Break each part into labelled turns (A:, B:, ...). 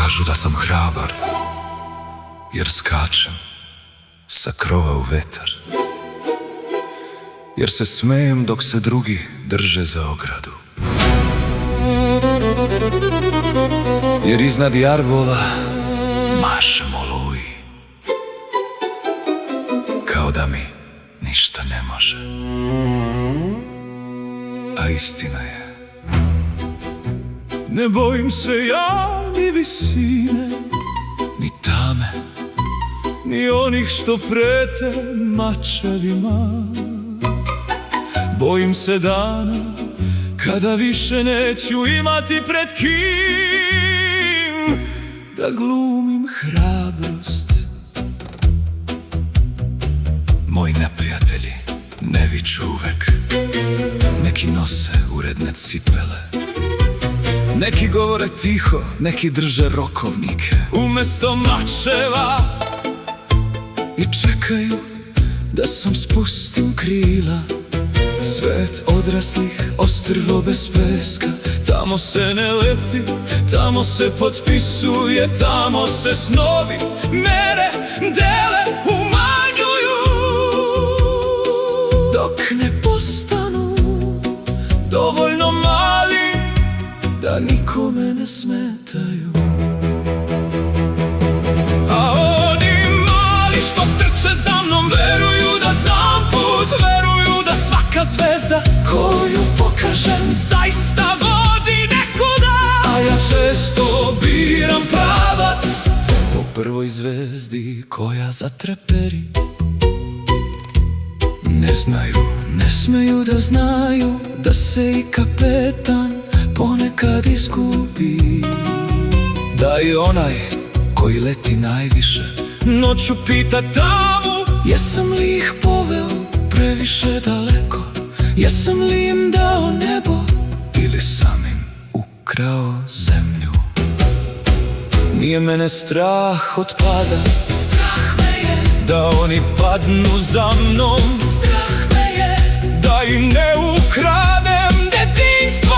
A: Kažu da sam hrabar, jer skačem sa krova u vetar, jer se smejem dok se drugi drže za ogradu, jer iznad jarbola mašem oluji, kao da mi ništa ne može. A istina je, ne bojim se ja ni visine, ni tame, ni onih što prete mačevima. Bojim se dana kada više neću imati pred kim da glumim hrabrost. Moji neprijatelji ne viču uvek, neki nose uredne cipele, neki govore tiho, neki drže rokovnike umesto mačeva i čekaju da sam spustim krila. Svet odraslih, ostrvo bez peska, tamo se ne leti, tamo se potpisuje, tamo se snovi mere, dele, umanjuju, dok ne postanu dovoljno mali da nikome ne smetaju. A oni mali što trče za mnom veruju da znam put, veruju da svaka zvezda koju pokažem zaista vodi nekuda. A ja često biram pravac po prvoj zvezdi koja zatreperi. Ne znaju, ne smeju da znaju da se i kapetan ponekad izgubi, da i onaj koji leti najviše noću pita tamu: jesam li ih poveo previše daleko, jesam li im dao nebo ili sam im ukrao zemlju. Nije mene strah od pada, strah me je da oni padnu za mnom, strah me je da im ne ukradem detinjstvo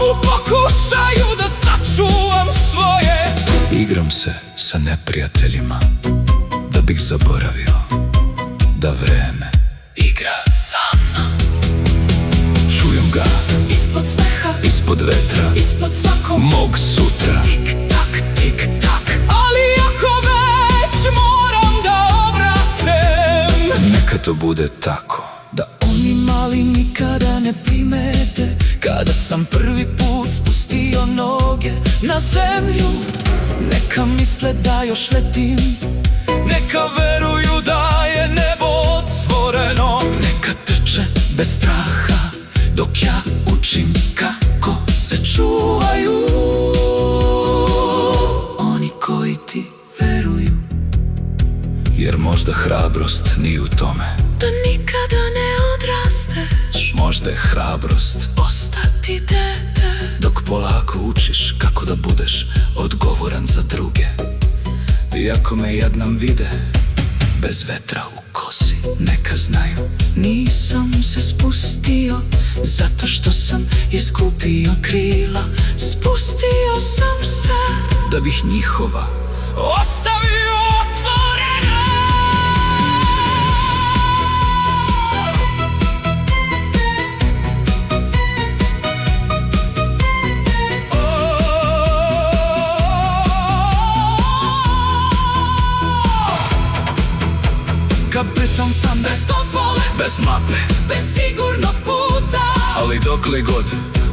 A: u pokušaju da sačuvam svoje. Igram se sa neprijateljima da bih zaboravio da vreme igra sa mnom. Čujem ga ispod smeha, ispod vetra, ispod svakog mog sutra. Tik tak, tik tak. Ali ako već moram da obrastem, neka to bude tako da oni mali nikada ne primete kada sam prvi put spustio noge na zemlju. Neka misle da još letim, neka veruju da je nebo otvoreno, neka trče bez straha dok ja učim kako se čuvaju. Oni koji ti veruju, jer možda hrabrost nije u tome da nikada ne odrasteš. Možda je hrabrost ostati dete dok polako učiš kako da budeš odgovoran za druge. Iako me jednom vide bez vetra u kosi, neka znaju nisam se spustio zato što sam izgubio krila. Spustio sam se da bih njihova ostavio otvorena. Kapetan sam bez dozvole, bez mape, bez sigurnog puta. Ali dokle god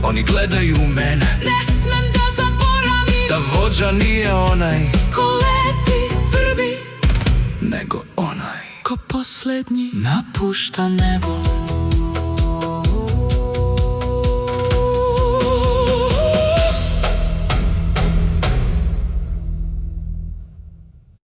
A: oni gledaju u mene, ne smem da zaboravim da vođa nije onaj ko leti prvi, nego onaj ko poslednji napušta nebo.